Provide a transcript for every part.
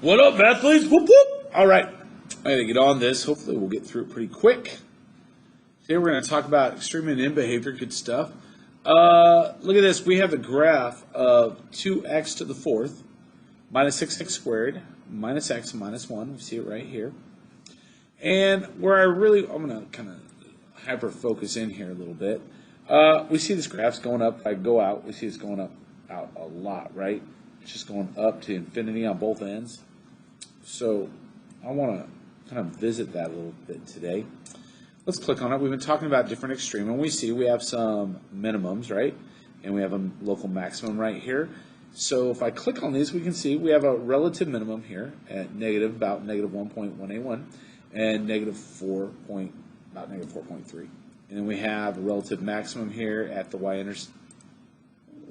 What up, athletes? Whoop, whoop. All right, I got to get on this. Hopefully, we'll get through it pretty quick. Today, we're going to talk about extreme and in behavior. Good stuff. Look at this. We have a graph of 2x to the fourth minus 6x squared minus x minus 1. We see it right here. And where I'm going to kind of hyper focus in here a little bit. We see this graph's going up. If I go out, we see it's going out a lot, right? It's just going up to infinity on both ends. So I want to kind of visit that a little bit today. Let's click on it. We've been talking about different extreme, and we see we have some minimums, right? And we have a local maximum right here. So if I click on these, we can see we have a relative minimum here at about negative 1.181 and about negative 4.3. And then we have a relative maximum here at the y-intercept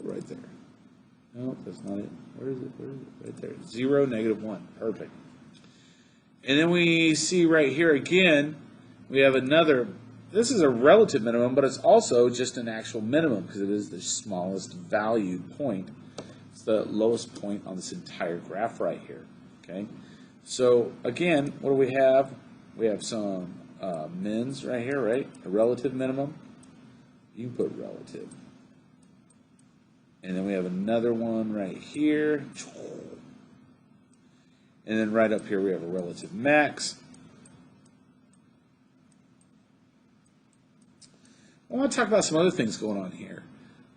right there. No, that's not it. Where is it? Right there. 0, negative 1. Perfect. And then we see right here again, we have another. This is a relative minimum, but it's also just an actual minimum because it is the smallest valued point. It's the lowest point on this entire graph right here. Okay. So again, what do we have? We have some mins right here, right? A relative minimum. You can put relative. And then we have another one right here. And then right up here we have a relative max. I want to talk about some other things going on here.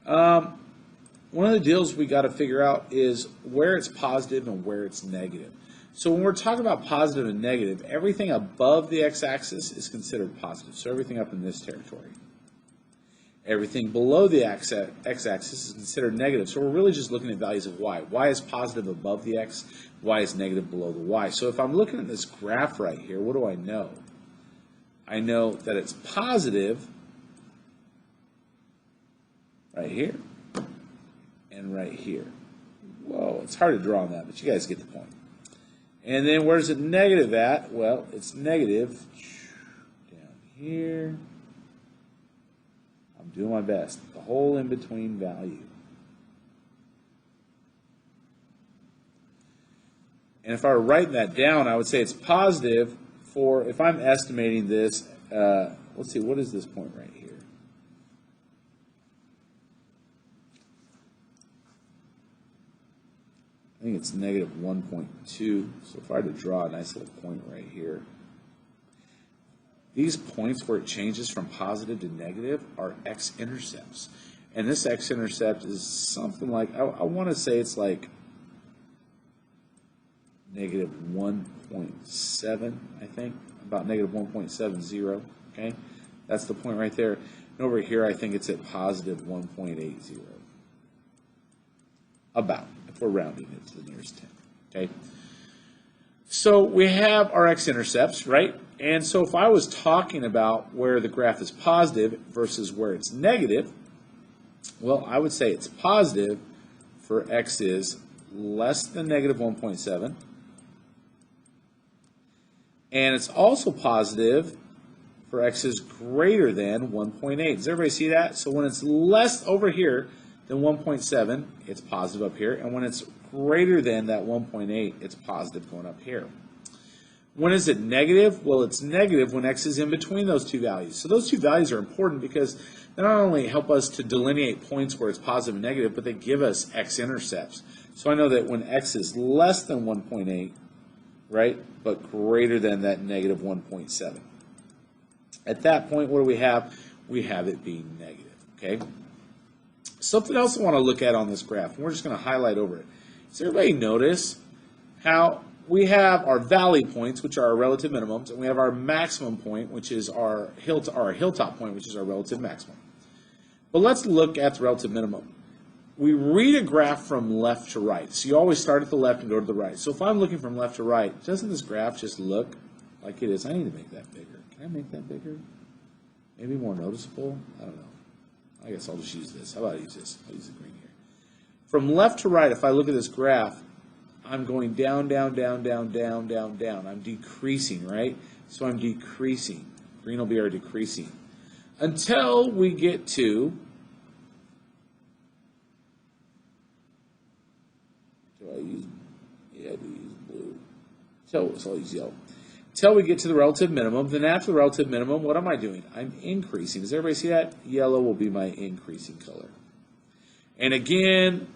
One of the deals we got to figure out is where it's positive and where it's negative. So when we're talking about positive and negative, everything above the x-axis is considered positive. So everything up in this territory. Everything below the x-axis is considered negative. So we're really just looking at values of y. Y is positive above the x. Y is negative below the y. So if I'm looking at this graph right here, what do I know? I know that it's positive right here and right here. Whoa, it's hard to draw on that, but you guys get the point. And then where's it negative at? Well, it's negative down here. I'm doing my best. The whole in-between value. And if I were writing that down, I would say it's positive for, if I'm estimating this, let's see, what is this point right here? I think it's negative 1.2. So if I were to draw a nice little point right here, these points where it changes from positive to negative are x-intercepts. And this x-intercept is something like, I want to say it's like negative 1.7, I think, about negative 1.70, okay? That's the point right there. And over here, I think it's at positive 1.80, about, if we're rounding it to the nearest 10, okay? So we have our x-intercepts, right? And so if I was talking about where the graph is positive versus where it's negative, well, I would say it's positive for x is less than negative 1.7. And it's also positive for x is greater than 1.8. Does everybody see that? So when it's less over here than 1.7, it's positive up here. And when it's greater than that 1.8, it's positive going up here. When is it negative? Well, it's negative when x is in between those two values. So those two values are important because they not only help us to delineate points where it's positive and negative, but they give us x-intercepts. So I know that when x is less than 1.8, right, but greater than that negative 1.7. At that point, what do we have? We have it being negative, okay? Something else I want to look at on this graph, and we're just going to highlight over it. Does everybody notice how we have our valley points, which are our relative minimums, and we have our maximum point, which is our hilltop point, which is our relative maximum. But let's look at the relative minimum. We read a graph from left to right. So you always start at the left and go to the right. So if I'm looking from left to right, doesn't this graph just look like it is? I need to make that bigger. Can I make that bigger? Maybe more noticeable? I don't know. I guess I'll just use this. How about I use this? I'll use the green here. From left to right, if I look at this graph, I'm going down, down, down, down, down, down, down. I'm decreasing, right? So I'm decreasing. Green will be our decreasing. Until we get to, do I use blue? So it's always yellow. Until we get to the relative minimum. Then after the relative minimum, what am I doing? I'm increasing. Does everybody see that? Yellow will be my increasing color. And again,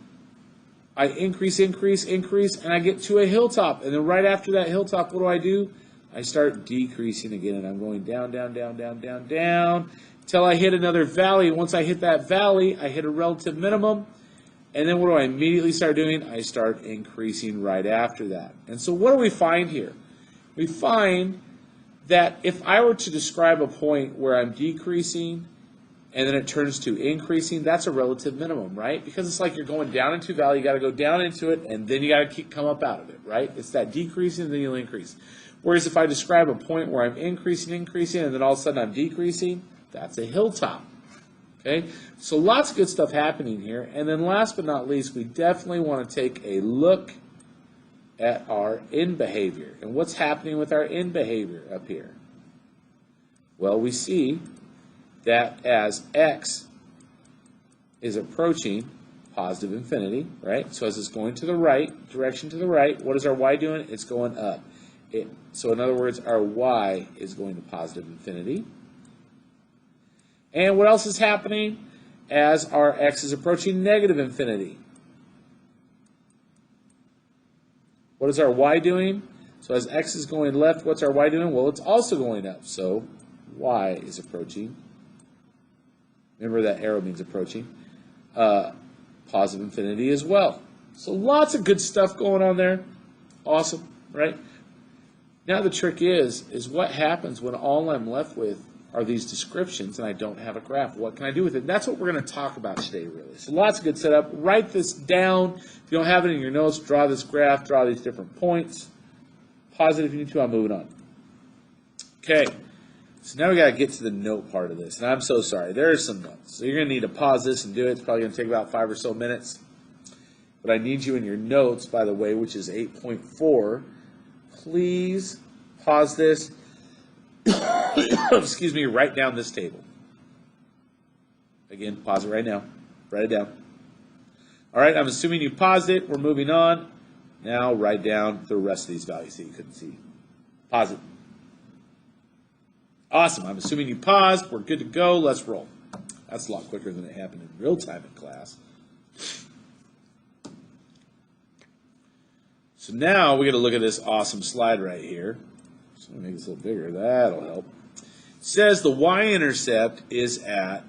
I increase, and I get to a hilltop. And then right after that hilltop, what do? I start decreasing again, and I'm going down, until I hit another valley. Once I hit that valley, I hit a relative minimum. And then what do I immediately start doing? I start increasing right after that. And so what do we find here? We find that if I were to describe a point where I'm decreasing and then it turns to increasing, that's a relative minimum, right? Because it's like you're going down into a valley, you got to go down into it, and then you got to come up out of it, right? It's that decreasing, and then you'll increase. Whereas if I describe a point where I'm increasing, and then all of a sudden I'm decreasing, that's a hilltop. Okay, so lots of good stuff happening here. And then last but not least, we definitely want to take a look at our end behavior. And what's happening with our end behavior up here? Well, we see that as x is approaching positive infinity, right? So as it's going to the right, direction to the right, what is our y doing? It's going up. So in other words, our y is going to positive infinity. And what else is happening as our x is approaching negative infinity? What is our y doing? So as x is going left, what's our y doing? Well, it's also going up. So y is approaching. Remember that arrow means approaching. Positive infinity as well. So lots of good stuff going on there. Awesome, right? Now the trick is what happens when all I'm left with are these descriptions and I don't have a graph? What can I do with it? And that's what we're going to talk about today, really. So lots of good setup. Write this down. If you don't have it in your notes, draw this graph, draw these different points. Pause it if you need to. I'm moving on. Okay. So now we got to get to the note part of this. And I'm so sorry. There are some notes. So you're going to need to pause this and do it. It's probably going to take about 5 or so minutes. But I need you in your notes, by the way, which is 8.4. Please pause this. Excuse me, write down this table. Again, pause it right now. Write it down. All right, I'm assuming you paused it. We're moving on. Now write down the rest of these values that you couldn't see. Pause it. Awesome. I'm assuming you paused. We're good to go. Let's roll. That's a lot quicker than it happened in real time in class. So now we got to look at this awesome slide right here. So I'm going to make this a little bigger. That'll help. It says the y-intercept is at,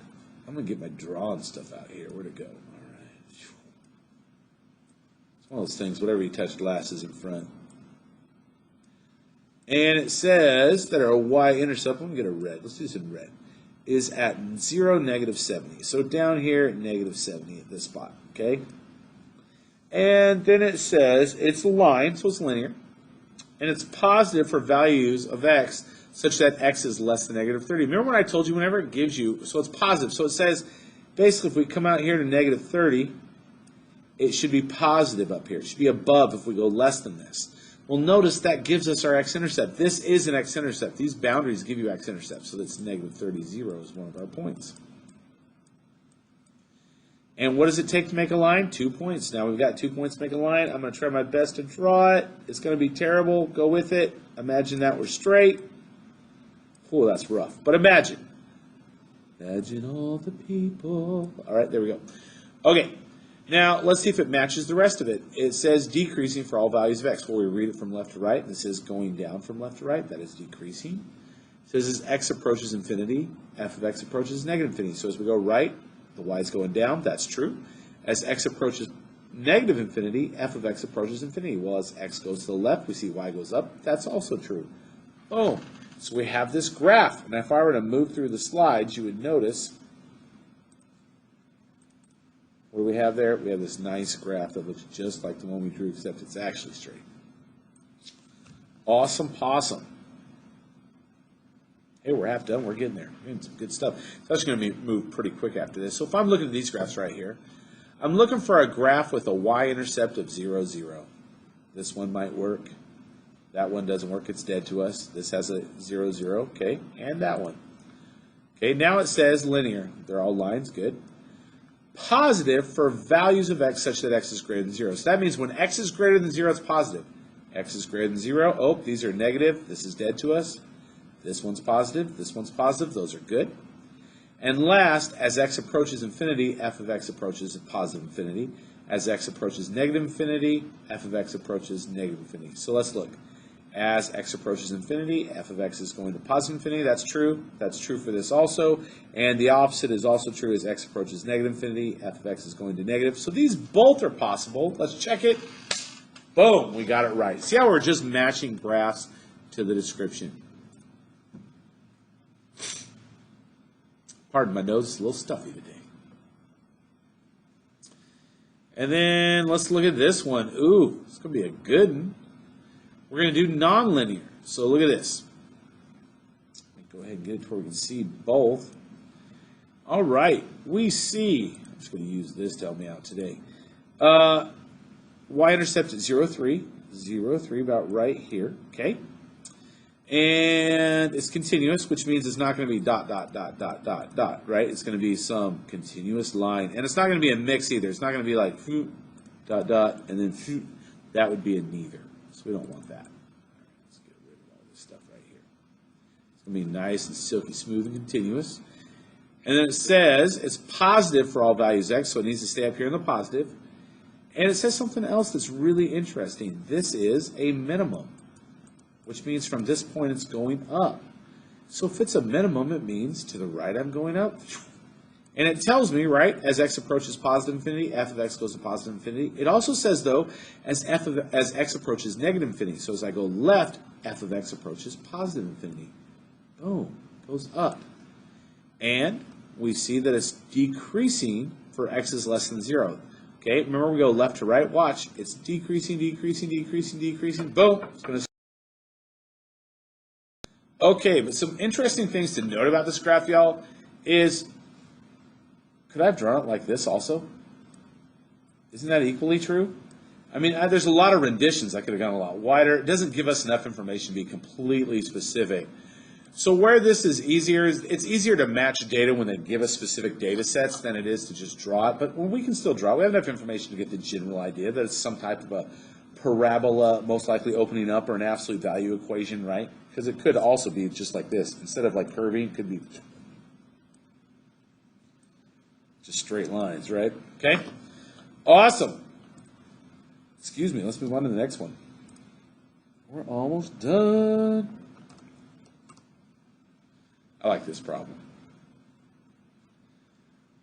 I'm going to get my drawing stuff out here. Where'd it go? All right. It's one of those things, whatever you touch last is in front. And it says that our y-intercept, let me get a red. Let's do this in red. Is at 0, -70. So down here, -70 at this spot. Okay? And then it says it's a line, so it's linear. And it's positive for values of x such that x is less than -30. Remember when I told you whenever it gives you, so it's positive. So it says, basically, if we come out here to -30, it should be positive up here. It should be above if we go less than this. Well, notice that gives us our x-intercept. This is an x-intercept. These boundaries give you x-intercept. So that's -30, 0 is one of our points. And what does it take to make a line? 2 points. Now we've got 2 points to make a line. I'm going to try my best to draw it. It's going to be terrible. Go with it. Imagine that we're straight. Oh, that's rough. But imagine. Imagine all the people. All right, there we go. Okay. Now, let's see if it matches the rest of it. It says decreasing for all values of x. Well, we read it from left to right. This is going down from left to right. That is decreasing. It says as x approaches infinity, f of x approaches -infinity. So as we go right, the y is going down. That's true. As x approaches -infinity, f of x approaches infinity. Well, as x goes to the left, we see y goes up. That's also true. Boom. So we have this graph. And if I were to move through the slides, you would notice, what do we have there? We have this nice graph that looks just like the one we drew, except it's actually straight. Awesome possum. Hey, we're half done. We're getting there. We're getting some good stuff. It's actually going to move pretty quick after this. So if I'm looking at these graphs right here, I'm looking for a graph with a y-intercept of 0, 0. This one might work. That one doesn't work. It's dead to us. This has a 0, 0. Okay, and that one. Okay, now it says linear. They're all lines. Good. Positive for values of x such that x is greater than 0. So that means when x is greater than 0, it's positive. X is greater than 0. Oh, these are negative. This is dead to us. This one's positive. This one's positive. Those are good. And last, as x approaches infinity, f of x approaches positive infinity. As x approaches negative infinity, f of x approaches negative infinity. So let's look. As x approaches infinity, f of x is going to positive infinity. That's true. That's true for this also. And the opposite is also true. As x approaches negative infinity, f of x is going to negative. So these both are possible. Let's check it. Boom, we got it right. See how we're just matching graphs to the description. Pardon my nose, it's a little stuffy today. And then let's look at this one. Ooh, it's going to be a good one. We're going to do nonlinear. So look at this. Go ahead and get it to where we can see both. All right, we see, I'm just going to use this to help me out today. Y-intercept at 0, 3. 0, 3, about right here, okay? And it's continuous, which means it's not going to be dot, dot, dot, dot, dot, dot, right? It's going to be some continuous line. And it's not going to be a mix either. It's not going to be like, dot, dot, and then, that would be a neither. So we don't want that. Let's get rid of all this stuff right here. It's going to be nice and silky smooth and continuous. And then it says it's positive for all values x, so it needs to stay up here in the positive. And it says something else that's really interesting. This is a minimum, which means from this point it's going up. So if it's a minimum, it means to the right I'm going up. And it tells me, right, as x approaches positive infinity, f of x goes to positive infinity. It also says, though, as x approaches negative infinity. So as I go left, f of x approaches positive infinity. Boom, goes up. And we see that it's decreasing for x is less than 0. Okay, remember we go left to right. Watch, it's decreasing, decreasing, decreasing, decreasing. Boom, it's going to. Okay, but some interesting things to note about this graph, y'all, is could I have drawn it like this also? Isn't that equally true? I mean, there's a lot of renditions. I could have gone a lot wider. It doesn't give us enough information to be completely specific. So where this is easier, it's easier to match data when they give us specific data sets than it is to just draw it. But when we can still draw, we have enough information to get the general idea that it's some type of a parabola, most likely opening up, or an absolute value equation, right? Because it could also be just like this. Instead of like curving, it could be just straight lines, right? Okay? Awesome. Excuse me, let's move on to the next one. We're almost done. I like this problem.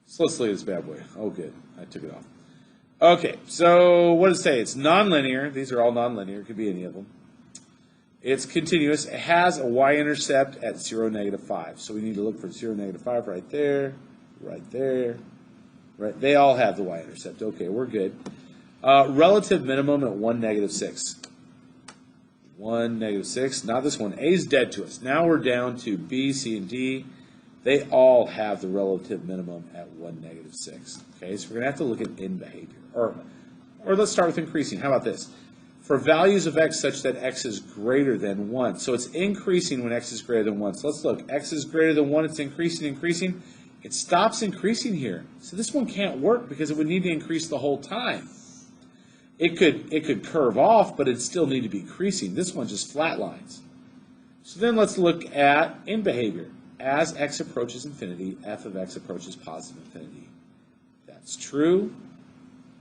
So let's look at this bad boy. Oh, good. I took it off. Okay, so what does it say? It's nonlinear. These are all nonlinear. It could be any of them. It's continuous. It has a y-intercept at 0, negative 5. So we need to look for 0, negative 5 right there, right there. Right. They all have the y-intercept. Okay, we're good. Relative minimum at 1, negative 6. 1, negative 6. Not this one. A is dead to us. Now we're down to B, C, and D. They all have the relative minimum at 1, negative 6. Okay, so we're going to have to look at in behavior. Or let's start with increasing. How about this? For values of x such that x is greater than 1. So it's increasing when x is greater than 1. So let's look. X is greater than 1. It's increasing, increasing. It stops increasing here. So this one can't work because it would need to increase the whole time. It could curve off, but it'd still need to be increasing. This one just flatlines. So then let's look at in behavior. As x approaches infinity, f of x approaches positive infinity. That's true,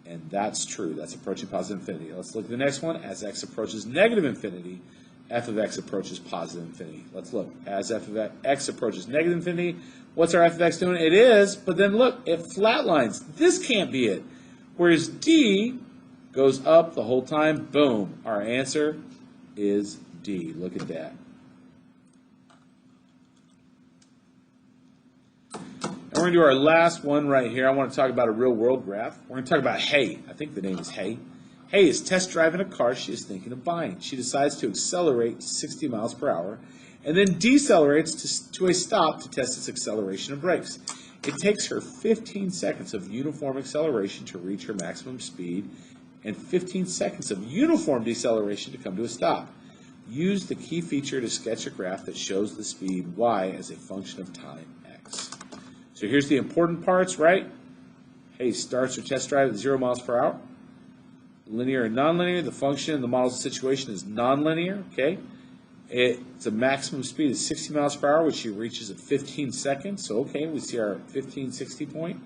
and that's true. That's approaching positive infinity. Let's look at the next one. As x approaches negative infinity, f of x approaches positive infinity. Let's look. As f of x approaches negative infinity, what's our f of x doing? It is, but then look, it flatlines. This can't be it. Whereas D goes up the whole time. Boom. Our answer is D. Look at that. And we're going to do our last one right here. I want to talk about a real-world graph. We're going to talk about Hay. I think the name is Hay. Hay is test driving a car she is thinking of buying. She decides to accelerate to 60 miles per hour and then decelerates to a stop to test its acceleration and brakes. It takes her 15 seconds of uniform acceleration to reach her maximum speed and 15 seconds of uniform deceleration to come to a stop. Use the key feature to sketch a graph that shows the speed y as a function of time x. So here's the important parts, right? Hey, starts her test drive at 0 miles per hour. linear and nonlinear. The function in the model's situation is nonlinear, okay? It's a maximum speed of 60 miles per hour, which she reaches at 15 seconds. So, okay, we see our 1560 point.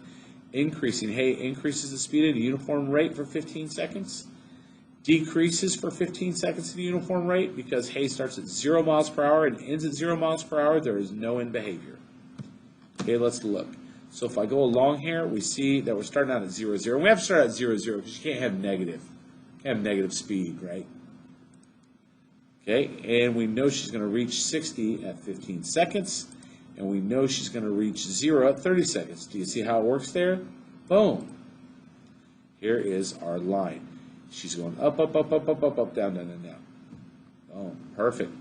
Increasing, hey, increases the speed at a uniform rate for 15 seconds. Decreases for 15 seconds at a uniform rate because hay starts at 0 miles per hour and ends at 0 miles per hour. There is no end behavior. Okay, let's look. So if I go along here, we see that we're starting out at 0, 0. We have to start at 0, 0 because you can't have negative. You can't have negative speed, right? Okay, and we know she's going to reach 60 at 15 seconds, and we know she's going to reach 0 at 30 seconds. Do you see how it works there? Boom. Here is our line. She's going up, up, up, up, up, up, up, down, down, down, down. Oh, perfect.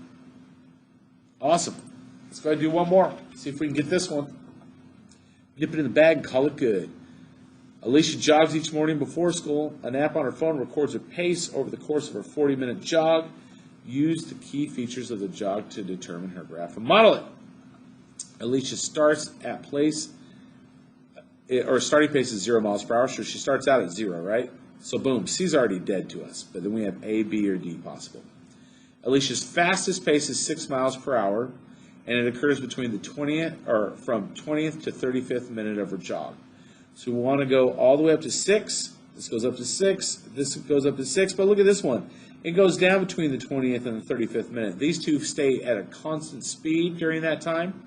Awesome. Let's go ahead and do one more. See if we can get this one. Nip it in the bag and call it good. Alicia jogs each morning before school. An app on her phone records her pace over the course of her 40-minute jog. Use the key features of the jog to determine her graph and model it. Alicia starts at starting pace is 0 miles per hour, so she starts out at 0, right? So boom, C's already dead to us, but then we have A, B, or D possible. Alicia's fastest pace is 6 miles per hour, and it occurs between the 20th, or from 20th to 35th minute of her jog. So we want to go all the way up to 6. This goes up to 6. This goes up to 6, but look at this one. It goes down between the 20th and the 35th minute. These two stay at a constant speed during that time.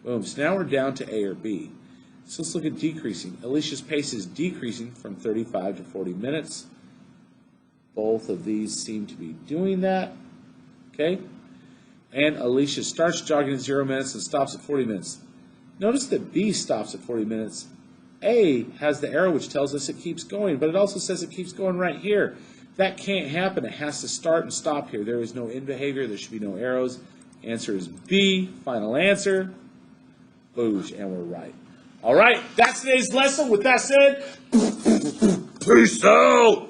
Boom, so now we're down to A or B. So let's look at decreasing. Alicia's pace is decreasing from 35 to 40 minutes. Both of these seem to be doing that. Okay? And Alicia starts jogging at 0 minutes and stops at 40 minutes. Notice that B stops at 40 minutes. A has the arrow which tells us it keeps going, but it also says it keeps going right here. That can't happen. It has to start and stop here. There is no end behavior. There should be no arrows. Answer is B. Final answer. Boosh, and we're right. All right, that's today's lesson. With that said, peace out.